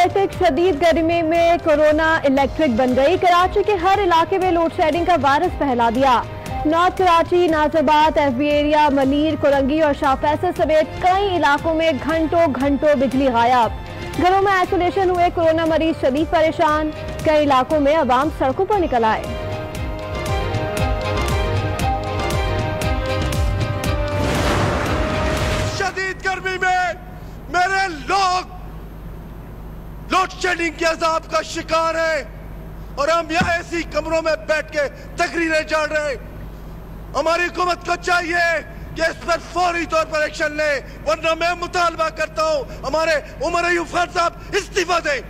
Electric शदीद गर्मी में कोरोना इलेक्ट्रिक बन गई। कराची के हर इलाके में लोड शेडिंग का वायरस फैला दिया। North Karachi, Nazimabad, FB area, Malir, Korangi और शाह फैसल समेत कई इलाकों में घंटों घंटों बिजली गायब। घरों में आइसोलेशन हुए कोरोना मरीज शदीद परेशान। कई इलाकों में अवाम सड़कों पर निकल आए। शदीद गर्मी में मेरे लोग लोड शेडिंग के अजाब का शिकार है और हम यहाँ ऐसी कमरों में बैठ के तकरीरें चल रहे हैं। हमारी हुकूमत को चाहिए कि इस पर फौरी तौर पर एक्शन ले, वरना मैं मुतालबा करता हूँ हमारे उमर अयूब खान साहब इस्तीफा दें।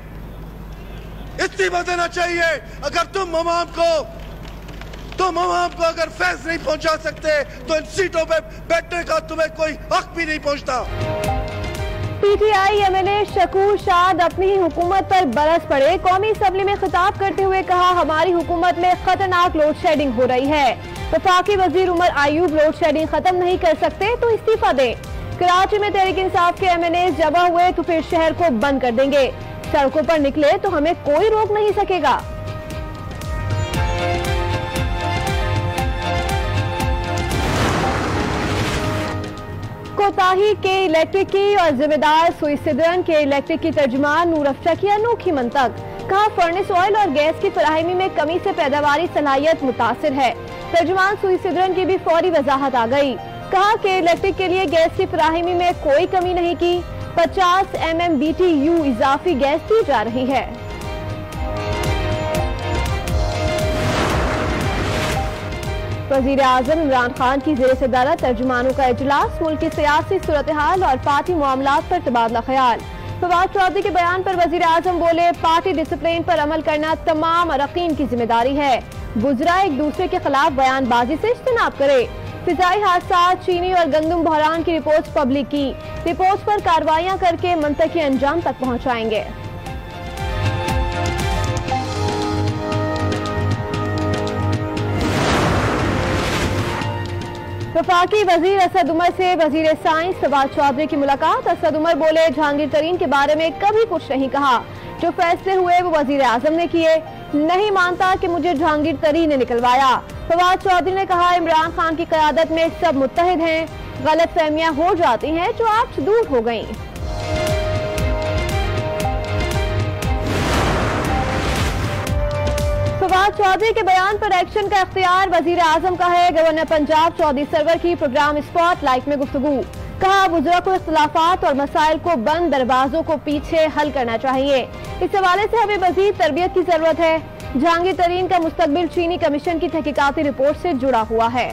इस्तीफा देना चाहिए। अगर तुम अवाम को अगर फैज नहीं पहुंचा सकते तो इन सीटों पे बैठने का तुम्हें कोई हक भी नहीं पहुंचता। पीटीआई एमएलए शकूर शाद अपनी ही हुकूमत पर बरस पड़े। कौमी असम्बली में खिताब करते हुए कहा, हमारी हुकूमत में खतरनाक लोड शेडिंग हो रही है। वफाकी वजीर उमर अयूब लोड शेडिंग खत्म नहीं कर सकते तो इस्तीफा दें। कराची में तहरीक इंसाफ के एमएनए जमा हुए तो फिर शहर को बंद कर देंगे। सड़कों पर निकले तो हमें कोई रोक नहीं सकेगा। कोताही के इलेक्ट्रिक की और जिम्मेदार सुई सिद्रन के इलेक्ट्रिक की तर्जुमान नूर अफशा की अनोखी मंतक। कहा, फर्नेस ऑयल और गैस की फराहमी में कमी से पैदावारी सलाहियत मुतासिर है। तर्जुमान सुई सिद्रन की भी फौरी वजाहत आ गई। कहा कि इलेक्ट्रिक के लिए गैस की फराहमी में कोई कमी नहीं की। 50 MMBTU इजाफी गैस दी जा रही है। वजीर आजम इमरान खान की जेर सदारत तर्जुमानों का इजलास। मुल्क की सियासी सूरत हाल और पार्टी मामलात पर तबादला ख्याल। फवाद चौधरी के बयान पर वजीर आजम बोले, पार्टी डिसिप्लिन पर अमल करना तमाम अरकान की जिम्मेदारी है। बुजरा एक दूसरे के खिलाफ बयानबाजी से इज्तनाब करे। फिजाई हादसा, चीनी और गंदम बहरान की रिपोर्ट पब्लिक की। रिपोर्ट पर कार्रवाइयां करके मंतकी अंजाम तक पहुंचाएंगे। वफाकी वजीर असद उमर से वजीर साइंस फवाद चौधरी की मुलाकात। असद उमर बोले, जहांगीर तरीन के बारे में कभी कुछ नहीं कहा। जो फैसले हुए वो वजीर आजम ने किए। नहीं मानता कि मुझे जहांगीर तरीन ने निकलवाया। फवाद चौधरी ने कहा, इमरान खान की क़यादत में सब मुत्तहिद हैं। गलत फहमियां हो जाती हैं जो आज दूर हो गयी। फवाद चौधरी के बयान पर एक्शन का इख्तियार वजीर आजम का है। गवर्नर पंजाब चौधरी सरवर की प्रोग्राम स्पॉटलाइट में गुफ्तगू। कहा, बुजुर्ग को इख्तिलाफात और मसाइल को बंद दरवाजों को पीछे हल करना चाहिए। इस हवाले से हमें मजीद तरबियत की जरूरत है। जहांगीर तरीन का मुस्तकबिल चीनी कमीशन की तहकीकाती रिपोर्ट से जुड़ा हुआ है।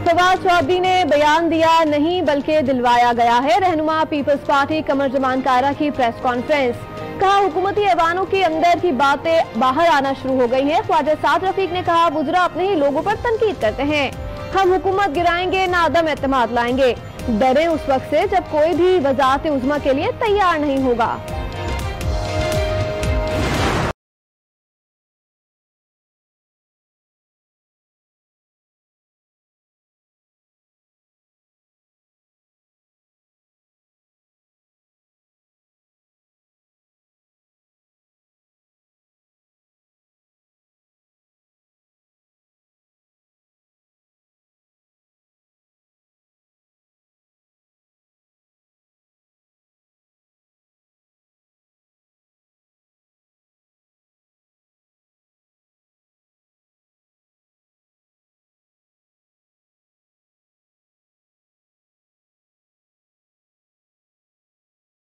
फवाद चौधरी ने बयान दिया नहीं बल्कि दिलवाया गया है। रहनुमा पीपल्स पार्टी कमर जमान कायरा की प्रेस कॉन्फ्रेंस। कहा, हुकूमती ऐवानों के अंदर की बातें बाहर आना शुरू हो गई हैं। ख्वाजा साद रफीक ने कहा, बुजरा अपने ही लोगों पर तनकीद करते हैं। हम हुकूमत गिराएंगे ना अदम एतमाद लाएंगे। डरे उस वक्त से जब कोई भी वजारत उज़्मा के लिए तैयार नहीं होगा।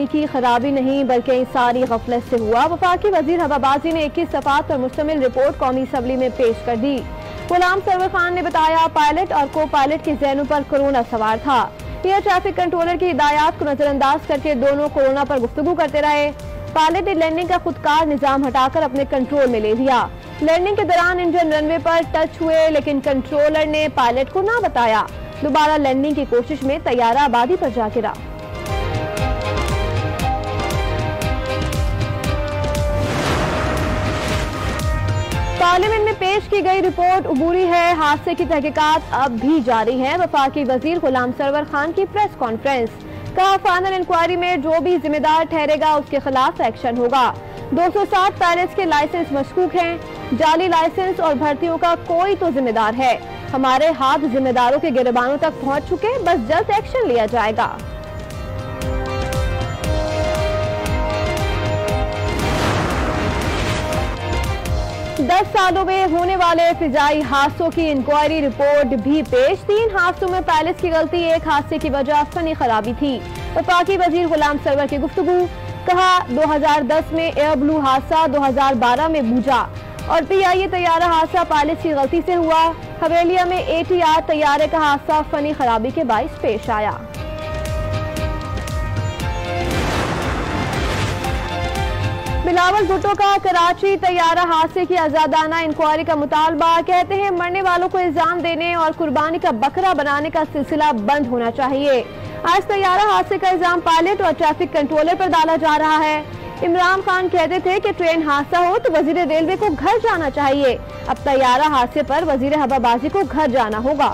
की खराबी नहीं बल्कि सारी गफलत से हुआ। वफाकी वजीर हवाबाजी ने 21 सफ़ात पर मुश्तमिल रिपोर्ट कौमी असम्बली में पेश कर दी। गुलाम सरवर खान ने बताया, पायलट और को पायलट के ज़हनों पर कोरोना सवार था। एयर ट्रैफिक कंट्रोलर की हिदायत को नजरअंदाज करके दोनों कोरोना पर गुफ्तगू करते रहे। पायलट ने लैंडिंग का खुदकार निजाम हटाकर अपने कंट्रोल में ले लिया। लैंडिंग के दौरान इंजन रनवे पर टच हुए लेकिन कंट्रोलर ने पायलट को ना बताया। दोबारा लैंडिंग की कोशिश में तैयारा आबादी पर जा गिरा। पार्लियामेंट में पेश की गई रिपोर्ट अबूरी है। हादसे की तहकीकात अब भी जारी है। वफाकी वजीर गुलाम सरवर खान की प्रेस कॉन्फ्रेंस, कहा फाइनल इंक्वायरी में जो भी जिम्मेदार ठहरेगा उसके खिलाफ एक्शन होगा। 260 पायलट्स के लाइसेंस मशकूक हैं। जाली लाइसेंस और भर्तियों का कोई तो जिम्मेदार है। हमारे हाथ जिम्मेदारों के गिरबानों तक पहुंच चुके, बस जल्द एक्शन लिया जाएगा। दस सालों में होने वाले फिजाई हादसों की इंक्वायरी रिपोर्ट भी पेश। 3 हादसों में पायलट की गलती, एक हादसे की वजह फनी खराबी थी। वफाकी वजीर गुलाम सरवर की गुफ्तगू, कहा 2010 में एयर ब्लू हादसा 2012 में बूझा और PIA तैयारा हादसा पायलट की गलती से हुआ। हवेलिया में ATR तैयारे का हादसा फनी खराबी के बाइस पेश आया। बिलावल भुट्टो का कराची तैयारा हादसे की आजादाना इंक्वायरी का मुतालबा। कहते हैं मरने वालों को इल्जाम देने और कुर्बानी का बकरा बनाने का सिलसिला बंद होना चाहिए। आज तैयारा हादसे का इल्जाम पायलट और ट्रैफिक कंट्रोलर पर डाला जा रहा है। इमरान खान कहते थे कि ट्रेन हादसा हो तो वजीर रेलवे को घर जाना चाहिए। अब तैयारा हादसे पर वजीर हवाबाजी को घर जाना होगा।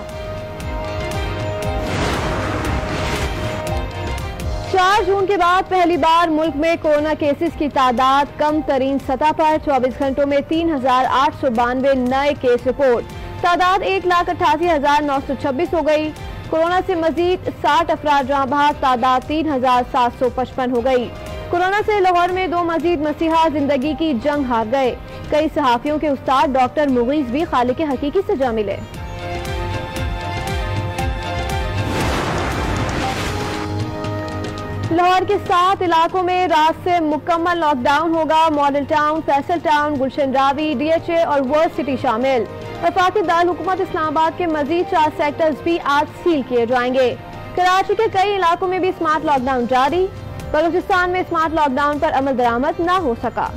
4 जून के बाद पहली बार मुल्क में कोरोना केसेस की तादाद कम तरीन सतह पर। 24 घंटों में 3,892 नए केस रिपोर्ट। तादाद 1,88,926 हो गई। कोरोना से मजीद 60 अफराद जहां बहक, तादाद 3,755 हो गई। कोरोना से लाहौर में 2 मजीद मसीहा जिंदगी की जंग हार गए। कई सहाफियों के उस्ताद डॉक्टर मुगीज भी खालिक हकीकी से जा मिले। लाहौर के 7 इलाकों में रात से मुकम्मल लॉकडाउन होगा। मॉडल टाउन, फैसल टाउन, गुलशन रावी, DHA और वर्ल्ड सिटी शामिल। वफाकी दारुल हुकूमत इस्लामाबाद के मजीद 4 सेक्टर्स भी आज सील किए जाएंगे। कराची के कई इलाकों में भी स्मार्ट लॉकडाउन जारी। बलूचिस्तान में स्मार्ट लॉकडाउन पर अमल दरामद न हो सका।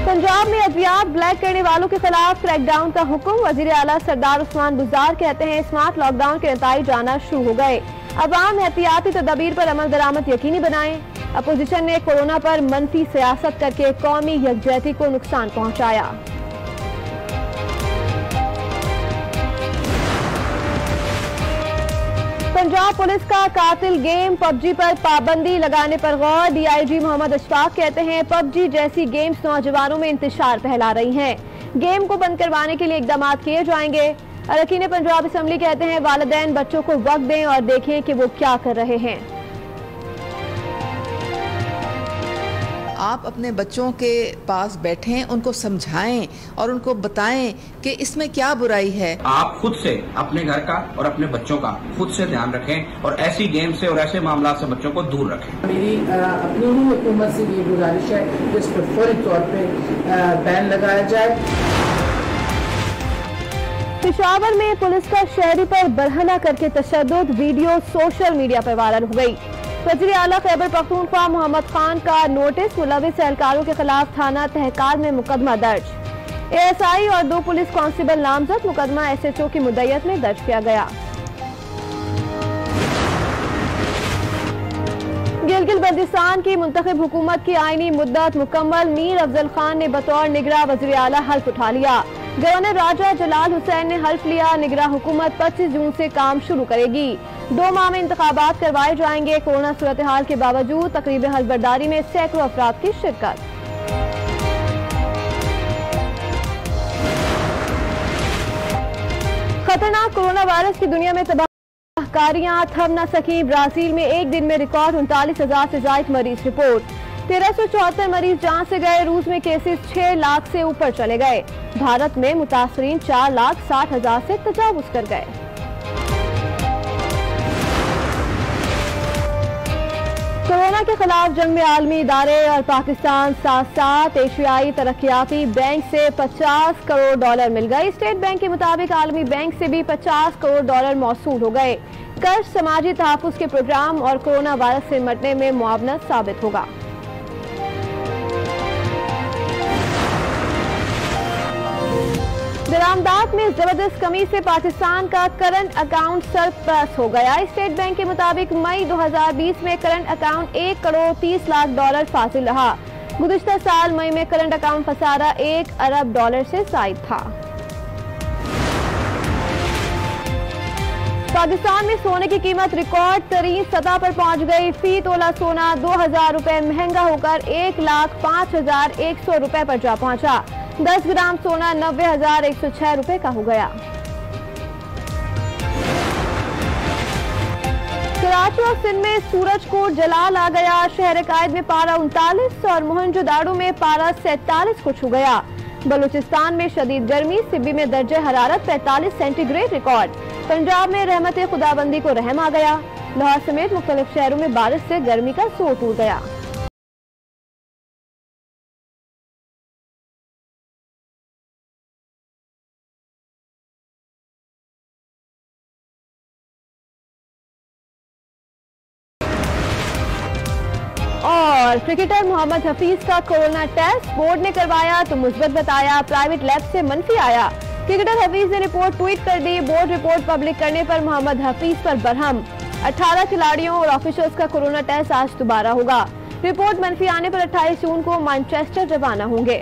पंजाब में अद्वियात ब्लैक करने वालों के खिलाफ क्रैकडाउन का हुक्म। वजीर आला सरदार उस्मान बुजार कहते हैं स्मार्ट लॉकडाउन के नतीजे आना शुरू हो गए। अवाम एहतियाती तदबीर पर अमल दरामद यकीनी बनाएं। अपोजिशन ने कोरोना पर मनफी सियासत करके कौमी यकजहती को नुकसान पहुंचाया। पंजाब पुलिस का कातिल गेम PUBG पर पाबंदी लगाने पर गौर। DIG मोहम्मद अशफाक कहते हैं PUBG जैसी गेम्स नौजवानों में इंतशार फैला रही हैं। गेम को बंद करवाने के लिए इकदाम किए जाएंगे। अरकान पंजाब असम्बली कहते हैं वालिदैन बच्चों को वक्त दें और देखें कि वो क्या कर रहे हैं। आप अपने बच्चों के पास बैठें, उनको समझाएं और उनको बताएं कि इसमें क्या बुराई है। आप खुद से अपने घर का और अपने बच्चों का खुद से ध्यान रखें और ऐसी गेम से और ऐसे मामला से बच्चों को दूर रखें। मेरी अपनी ही हुकूमत से ये गुजारिश है कि इस पर फौरी तौर पे बैन लगाया जाए। पेशावर में पुलिस का शहरी पर बरहना करके तशद्दुद वीडियो सोशल मीडिया पर वायरल हो गई। वज़ीर आला खैबर पख्तूनख्वा मोहम्मद खान का नोटिस। मुलविस एहलकारों के खिलाफ थाना तहकाल में मुकदमा दर्ज। ASI और 2 पुलिस कांस्टेबल नामजद। मुकदमा SHO की मुद्दत में दर्ज किया गया। गिलगित बल्तिस्तान की मुंतखब हुकूमत की आईनी मुद्दत मुकम्मल। मीर अफजल खान ने बतौर निगरां वज़ीर आला हल्फ उठा लिया। गवर्नर राजा जलाल हुसैन ने हल्फ लिया। निगरां हुकूमत 25 जून से काम शुरू करेगी। 2 माह में इंतखाबात करवाए जाएंगे। कोरोना सूरत हाल के बावजूद तकरीब हल्फबरदारी में सैकड़ों अफराद की शिरकत। खतरनाक कोरोना वायरस की दुनिया में तबाहकारियां थम न सकी। ब्राजील में एक दिन में रिकॉर्ड 39,000 से ज्यादा मरीज रिपोर्ट। 1374 मरीज जान से गए। रूस में केसेस 6 लाख से ऊपर चले गए। भारत में मुतासरीन 4,60,000 से तजावुज कर गए। कोरोना के खिलाफ जंग में आलमी इदारे और पाकिस्तान साथ साथ एशियाई तरक्याती बैंक से $50 करोड़ मिल गए। स्टेट बैंक के मुताबिक आलमी बैंक से भी $50 करोड़ मौसूल हो गए। कर्ज समाजी तहफ़्फ़ुज़ के प्रोग्राम और कोरोना वायरस से निपटने में मुआवनत साबित होगा। दरामदात में जबरदस्त कमी से पाकिस्तान का करंट अकाउंट सरप्लस हो गया। स्टेट बैंक के मुताबिक मई 2020 में करंट अकाउंट $1 करोड़ 30 लाख फासिल रहा। गुज़िश्ता साल मई में करंट अकाउंट खसारा $1 अरब से ज़ायद था। पाकिस्तान में सोने की कीमत रिकॉर्ड तरीन सतह पर पहुंच गई। फी तोला सोना 2000 रुपए महंगा होकर 1,05,100 रुपए पर जा पहुंचा। 10 ग्राम सोना 90,106 रुपए का हो गया। कराची और सिंध में सूरज को जलाल आ गया। शहर कायद में पारा 39 और मोहनजोदाड़ो में पारा 47 को छू गया। बलूचिस्तान में शदीद गर्मी, सिब्बी में दर्जे हरारत 45 सेंटीग्रेड रिकॉर्ड। पंजाब में रहमत खुदाबंदी को रहम आ गया। लाहौर समेत मुख्तलिफ शहरों में बारिश से गर्मी का जोर टूट गया। और क्रिकेटर मोहम्मद हफीज का कोरोना टेस्ट बोर्ड ने करवाया तो मुस्बत बताया, प्राइवेट लैब से मनफी आया। क्रिकेटर हफीज ने रिपोर्ट ट्वीट कर दी। बोर्ड रिपोर्ट पब्लिक करने पर मोहम्मद हफीज पर बरहम। 18 खिलाड़ियों और ऑफिसर्स का कोरोना टेस्ट आज दोबारा होगा। रिपोर्ट मनफी आने पर 28 जून को मैनचेस्टर रवाना होंगे।